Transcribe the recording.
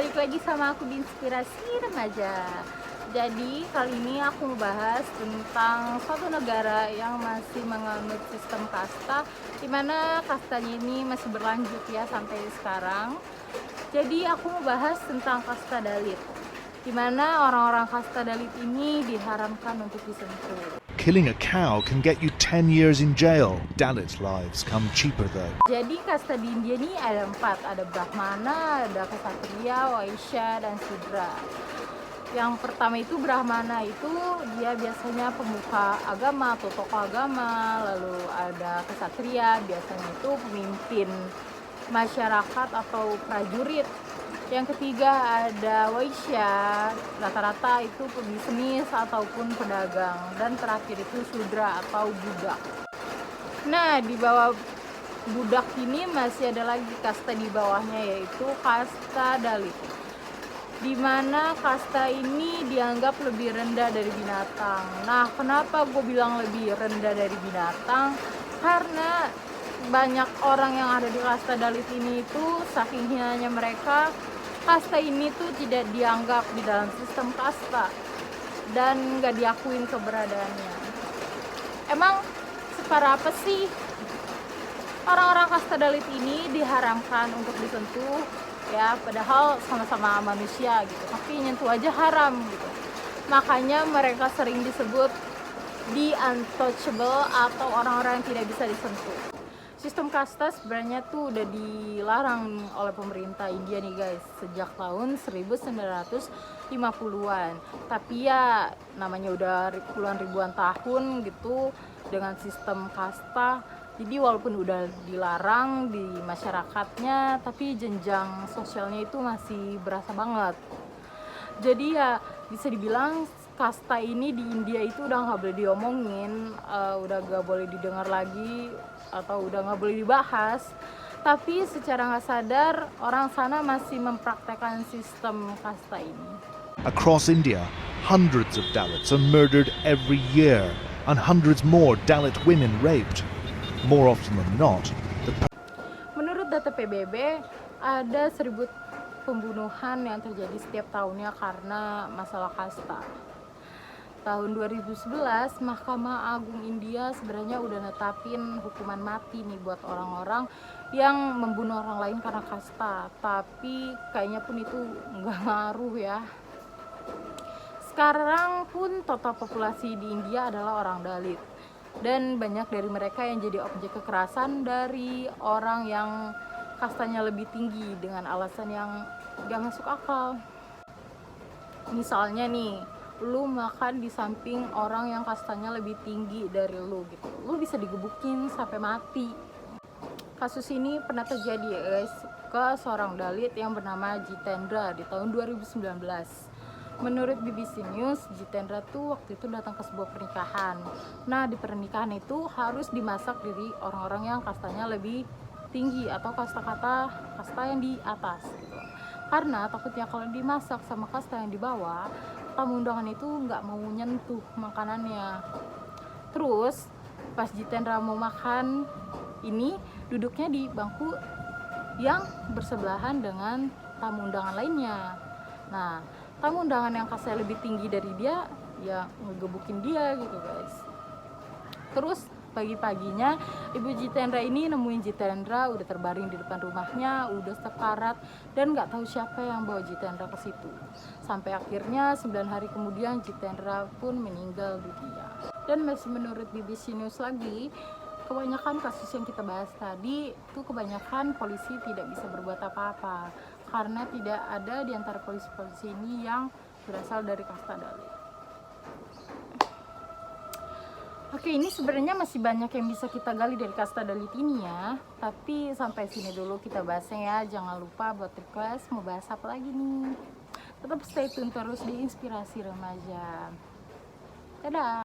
balik lagi sama aku di Inspirasi Remaja. Jadi kali ini aku mau bahas tentang suatu negara yang masih menganut sistem kasta, dimana kastanya ini masih berlanjut ya sampai sekarang. Jadi aku mau bahas tentang kasta Dalit, dimana orang-orang kasta Dalit ini diharamkan untuk disentuh. Killing a cow can get you 10 years in jail. Dalit lives come cheaper though. Jadi kasta di India ini ada 4, ada Brahmana, ada Ksatria, Waisya, dan Sudra. Yang pertama itu Brahmana, itu dia biasanya pemuka agama atau tokoh agama. Lalu ada Ksatria, biasanya itu pemimpin masyarakat atau prajurit. Yang ketiga ada Waisya, rata-rata itu pebisnis ataupun pedagang. Dan terakhir itu Sudra atau budak. Nah, di bawah budak ini masih ada lagi kasta di bawahnya, yaitu kasta Dalit, di mana kasta ini dianggap lebih rendah dari binatang. Nah, kenapa gue bilang lebih rendah dari binatang? Karena banyak orang yang ada di kasta Dalit ini itu saking hinanya mereka, kasta ini tuh tidak dianggap di dalam sistem kasta dan gak diakuin keberadaannya. Emang separah apa sih orang-orang kasta Dalit ini diharamkan untuk disentuh ya, padahal sama-sama manusia gitu, tapi nyentuh aja haram gitu. Makanya mereka sering disebut the untouchable atau orang-orang yang tidak bisa disentuh. Sistem kasta sebenarnya tuh udah dilarang oleh pemerintah India nih guys, sejak tahun 1950-an. Tapi ya namanya udah puluhan ribuan tahun gitu dengan sistem kasta. Jadi walaupun udah dilarang di masyarakatnya, tapi jenjang sosialnya itu masih berasa banget. Jadi ya bisa dibilang kasta ini di India itu udah nggak boleh diomongin, udah nggak boleh didengar lagi, atau udah nggak boleh dibahas. Tapi secara nggak sadar orang sana masih mempraktekkan sistem kasta ini. Across India, hundreds of Dalits are murdered every year and hundreds more Dalit women raped. More often than not, Menurut data PBB, ada 1.000 pembunuhan yang terjadi setiap tahunnya karena masalah kasta. Tahun 2011, Mahkamah Agung India sebenarnya udah netapin hukuman mati nih buat orang-orang yang membunuh orang lain karena kasta. Tapi kayaknya pun itu nggak ngaruh ya. Sekarang pun total populasi di India adalah orang Dalit. Dan banyak dari mereka yang jadi objek kekerasan dari orang yang kastanya lebih tinggi dengan alasan yang gak masuk akal. Misalnya nih, lu makan di samping orang yang kastanya lebih tinggi dari lu gitu, lu bisa digebukin sampai mati. Kasus ini pernah terjadi ya guys, ke seorang Dalit yang bernama Jitendra di tahun 2019. Menurut BBC News, Jitendra tuh waktu itu datang ke sebuah pernikahan. Nah, di pernikahan itu harus dimasak dari orang-orang yang kastanya lebih tinggi atau kasta yang di atas gitu. Karena takutnya kalau dimasak sama kasta yang di bawah, tamu undangan itu nggak mau nyentuh makanannya. Terus pas Jitendra mau makan ini, duduknya di bangku yang bersebelahan dengan tamu undangan lainnya. Nah, tamu undangan yang kastanya lebih tinggi dari dia ya ngegebukin dia gitu guys. Terus pagi-paginya ibu Jitendra ini nemuin Jitendra udah terbaring di depan rumahnya, udah sekarat, dan nggak tahu siapa yang bawa Jitendra ke situ. Sampai akhirnya 9 hari kemudian Jitendra pun meninggal dunia. Dan masih menurut BBC News lagi, kebanyakan kasus yang kita bahas tadi itu kebanyakan polisi tidak bisa berbuat apa-apa karena tidak ada di antara polisi-polisi ini yang berasal dari kasta Dalit. Oke, ini sebenarnya masih banyak yang bisa kita gali dari kasta Dalit ini ya. Tapi sampai sini dulu kita bahasnya ya. Jangan lupa buat request mau bahas apa lagi nih. Tetap stay tune terus di Inspirasi Remaja. Dadah.